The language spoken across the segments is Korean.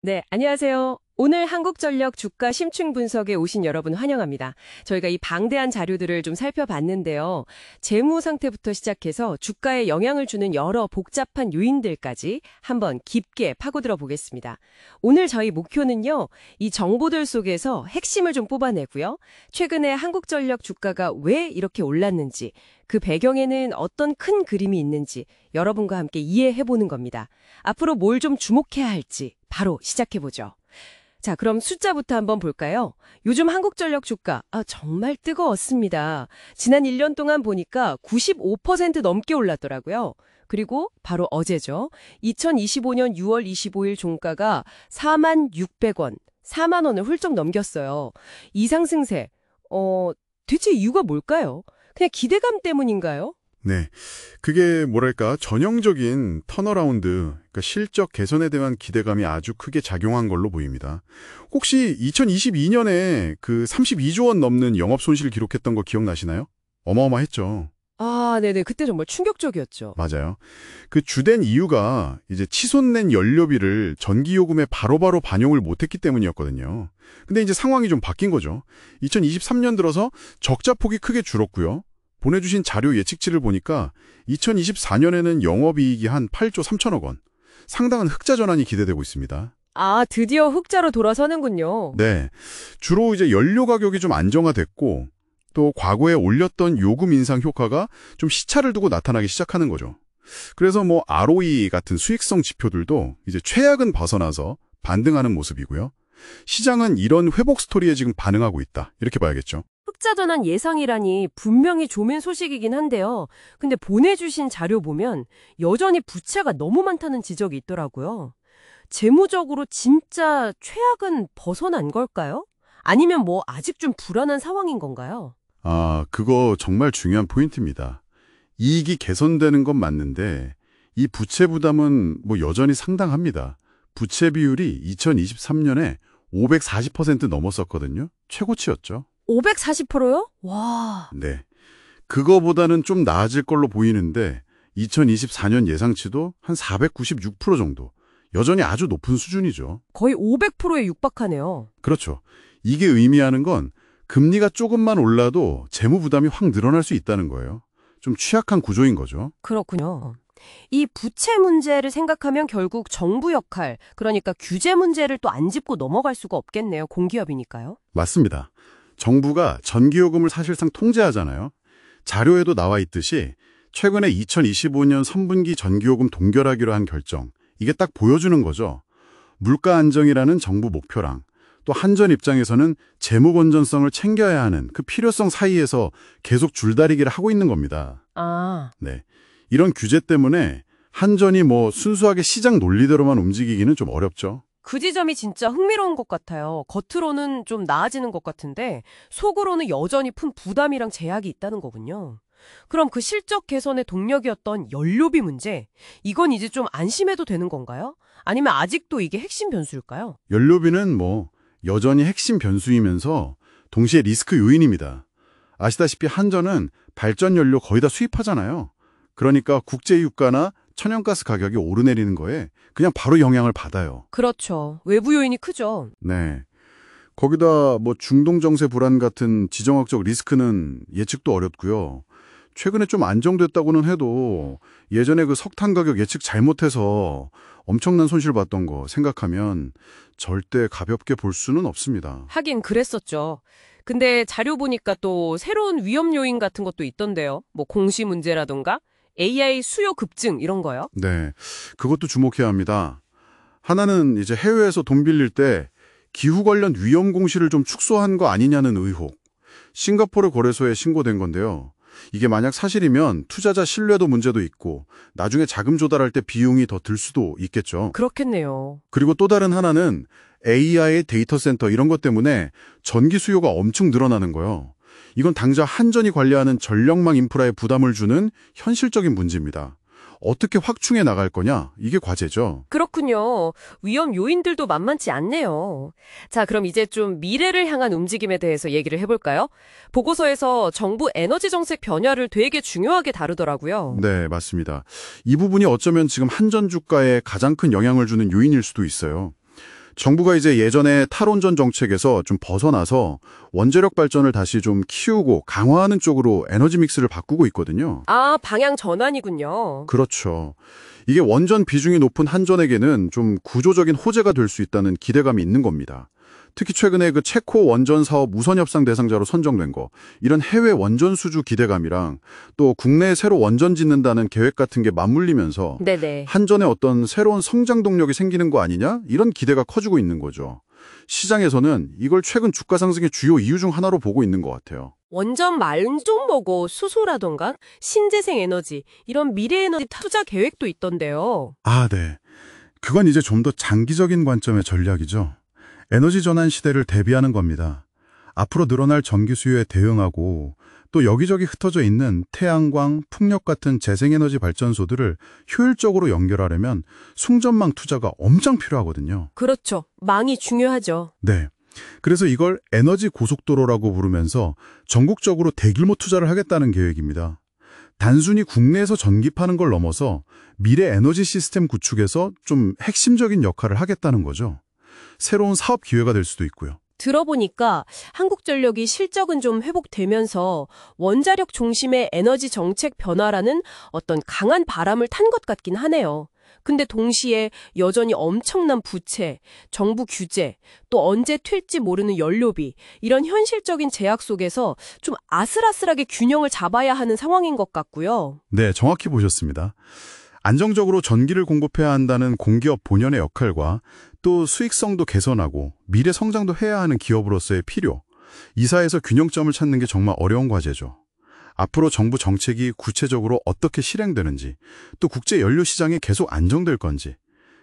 네, 안녕하세요. 오늘 한국전력 주가 심층 분석에 오신 여러분 환영합니다. 저희가 이 방대한 자료들을 좀 살펴봤는데요. 재무 상태부터 시작해서 주가에 영향을 주는 여러 복잡한 요인들까지 한번 깊게 파고들어 보겠습니다. 오늘 저희 목표는요, 이 정보들 속에서 핵심을 좀 뽑아내고요. 최근에 한국전력 주가가 왜 이렇게 올랐는지, 그 배경에는 어떤 큰 그림이 있는지 여러분과 함께 이해해보는 겁니다. 앞으로 뭘 좀 주목해야 할지 바로 시작해보죠. 자, 그럼 숫자부터 한번 볼까요? 요즘 한국전력 주가 정말 뜨거웠습니다. 지난 1년 동안 보니까 95% 넘게 올랐더라고요. 그리고 바로 어제죠. 2025년 6월 25일 종가가 46,600원, 4만 원을 훌쩍 넘겼어요. 이 상승세, 대체 이유가 뭘까요? 그냥 기대감 때문인가요? 네. 그게 뭐랄까 전형적인 턴어라운드, 그러니까 실적 개선에 대한 기대감이 아주 크게 작용한 걸로 보입니다. 혹시 2022년에 그 32조 원 넘는 영업 손실 기록했던 거 기억나시나요? 어마어마했죠. 네네. 그때 정말 충격적이었죠. 맞아요. 그 주된 이유가 이제 치솟는 연료비를 전기요금에 바로바로 반영을 못했기 때문이었거든요. 근데 이제 상황이 좀 바뀐 거죠. 2023년 들어서 적자 폭이 크게 줄었고요. 보내주신 자료 예측치를 보니까 2024년에는 영업이익이 한 8조 3천억 원. 상당한 흑자 전환이 기대되고 있습니다. 드디어 흑자로 돌아서는군요. 네. 주로 이제 연료 가격이 좀 안정화됐고 또 과거에 올렸던 요금 인상 효과가 좀 시차를 두고 나타나기 시작하는 거죠. 그래서 뭐 ROE 같은 수익성 지표들도 이제 최악은 벗어나서 반등하는 모습이고요. 시장은 이런 회복 스토리에 지금 반응하고 있다. 이렇게 봐야겠죠. 흑자 전환 예상이라니 분명히 좋은 소식이긴 한데요. 근데 보내주신 자료 보면 여전히 부채가 너무 많다는 지적이 있더라고요. 재무적으로 진짜 최악은 벗어난 걸까요? 아니면 뭐 아직 좀 불안한 상황인 건가요? 그거 정말 중요한 포인트입니다. 이익이 개선되는 건 맞는데 이 부채 부담은 뭐 여전히 상당합니다. 부채 비율이 2023년에 540% 넘었었거든요. 최고치였죠. 540%요? 와. 네. 그거보다는 좀 나아질 걸로 보이는데 2024년 예상치도 한 496% 정도. 여전히 아주 높은 수준이죠. 거의 500%에 육박하네요. 그렇죠. 이게 의미하는 건 금리가 조금만 올라도 재무 부담이 확 늘어날 수 있다는 거예요. 좀 취약한 구조인 거죠. 그렇군요. 이 부채 문제를 생각하면 결국 정부 역할, 그러니까 규제 문제를 또 안 짚고 넘어갈 수가 없겠네요. 공기업이니까요. 맞습니다. 정부가 전기요금을 사실상 통제하잖아요. 자료에도 나와 있듯이 최근에 2025년 3분기 전기요금 동결하기로 한 결정, 이게 딱 보여주는 거죠. 물가 안정이라는 정부 목표랑 또 한전 입장에서는 재무 건전성을 챙겨야 하는 그 필요성 사이에서 계속 줄다리기를 하고 있는 겁니다. 네. 이런 규제 때문에 한전이 뭐 순수하게 시장 논리대로만 움직이기는 좀 어렵죠. 그 지점이 진짜 흥미로운 것 같아요. 겉으로는 좀 나아지는 것 같은데 속으로는 여전히 큰 부담이랑 제약이 있다는 거군요. 그럼 그 실적 개선의 동력이었던 연료비 문제, 이건 이제 좀 안심해도 되는 건가요? 아니면 아직도 이게 핵심 변수일까요? 연료비는 뭐 여전히 핵심 변수이면서 동시에 리스크 요인입니다. 아시다시피 한전은 발전 연료 거의 다 수입하잖아요. 그러니까 국제유가나 천연가스 가격이 오르내리는 거에 그냥 바로 영향을 받아요. 그렇죠. 외부 요인이 크죠. 네. 거기다 뭐 중동 정세 불안 같은 지정학적 리스크는 예측도 어렵고요. 최근에 좀 안정됐다고는 해도 예전에 그 석탄 가격 예측 잘못해서 엄청난 손실 봤던 거 생각하면 절대 가볍게 볼 수는 없습니다. 하긴 그랬었죠. 근데 자료 보니까 또 새로운 위험 요인 같은 것도 있던데요. 뭐 공시 문제라던가 AI 수요 급증 이런 거요? 네, 그것도 주목해야 합니다. 하나는 이제 해외에서 돈 빌릴 때 기후 관련 위험 공시를 좀 축소한 거 아니냐는 의혹. 싱가포르 거래소에 신고된 건데요. 이게 만약 사실이면 투자자 신뢰도 문제도 있고 나중에 자금 조달할 때 비용이 더 들 수도 있겠죠. 그렇겠네요. 그리고 또 다른 하나는 AI 데이터 센터 이런 것 때문에 전기 수요가 엄청 늘어나는 거예요. 이건 당장 한전이 관리하는 전력망 인프라에 부담을 주는 현실적인 문제입니다. 어떻게 확충해 나갈 거냐? 이게 과제죠. 그렇군요. 위험 요인들도 만만치 않네요. 자, 그럼 이제 좀 미래를 향한 움직임에 대해서 얘기를 해볼까요? 보고서에서 정부 에너지 정책 변화를 되게 중요하게 다루더라고요. 네, 맞습니다. 이 부분이 어쩌면 지금 한전 주가에 가장 큰 영향을 주는 요인일 수도 있어요. 정부가 이제 예전에 탈원전 정책에서 좀 벗어나서 원자력 발전을 다시 좀 키우고 강화하는 쪽으로 에너지 믹스를 바꾸고 있거든요. 아, 방향 전환이군요. 그렇죠. 이게 원전 비중이 높은 한전에게는 좀 구조적인 호재가 될 수 있다는 기대감이 있는 겁니다. 특히 최근에 그 체코 원전 사업 우선 협상 대상자로 선정된 거, 이런 해외 원전 수주 기대감이랑 또 국내에 새로 원전 짓는다는 계획 같은 게 맞물리면서 네네. 한전에 어떤 새로운 성장 동력이 생기는 거 아니냐? 이런 기대가 커지고 있는 거죠. 시장에서는 이걸 최근 주가 상승의 주요 이유 중 하나로 보고 있는 것 같아요. 원전 말은 좀 뭐고 수소라던가 신재생 에너지 이런 미래 에너지 투자 계획도 있던데요. 아, 네. 그건 이제 좀 더 장기적인 관점의 전략이죠. 에너지 전환 시대를 대비하는 겁니다. 앞으로 늘어날 전기 수요에 대응하고 또 여기저기 흩어져 있는 태양광, 풍력 같은 재생에너지 발전소들을 효율적으로 연결하려면 송전망 투자가 엄청 필요하거든요. 그렇죠. 망이 중요하죠. 네. 그래서 이걸 에너지 고속도로라고 부르면서 전국적으로 대규모 투자를 하겠다는 계획입니다. 단순히 국내에서 전기파는 걸 넘어서 미래 에너지 시스템 구축에서 좀 핵심적인 역할을 하겠다는 거죠. 새로운 사업 기회가 될 수도 있고요. 들어보니까 한국전력이 실적은 좀 회복되면서 원자력 중심의 에너지 정책 변화라는 어떤 강한 바람을 탄 것 같긴 하네요. 근데 동시에 여전히 엄청난 부채, 정부 규제, 또 언제 튈지 모르는 연료비, 이런 현실적인 제약 속에서 좀 아슬아슬하게 균형을 잡아야 하는 상황인 것 같고요. 네, 정확히 보셨습니다. 안정적으로 전기를 공급해야 한다는 공기업 본연의 역할과 또 수익성도 개선하고 미래 성장도 해야 하는 기업으로서의 필요, 이 사이에서 균형점을 찾는 게 정말 어려운 과제죠. 앞으로 정부 정책이 구체적으로 어떻게 실행되는지, 또 국제 연료 시장이 계속 안정될 건지,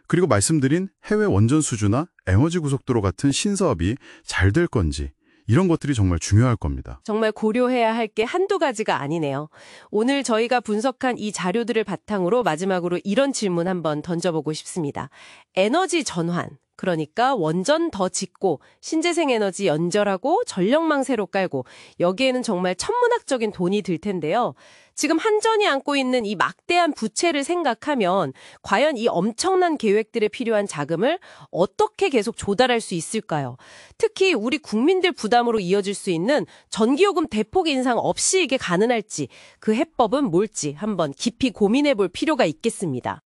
그리고 말씀드린 해외 원전 수주나 에너지 고속도로 같은 신사업이 잘 될 건지, 이런 것들이 정말 중요할 겁니다. 정말 고려해야 할 게 한두 가지가 아니네요. 오늘 저희가 분석한 이 자료들을 바탕으로 마지막으로 이런 질문 한번 던져보고 싶습니다. 에너지 전환, 그러니까 원전 더 짓고 신재생 에너지 연결하고 전력망 새로 깔고 여기에는 정말 천문학적인 돈이 들 텐데요. 지금 한전이 안고 있는 이 막대한 부채를 생각하면 과연 이 엄청난 계획들에 필요한 자금을 어떻게 계속 조달할 수 있을까요? 특히 우리 국민들 부담으로 이어질 수 있는 전기요금 대폭 인상 없이 이게 가능할지 그 해법은 뭘지 한번 깊이 고민해 볼 필요가 있겠습니다.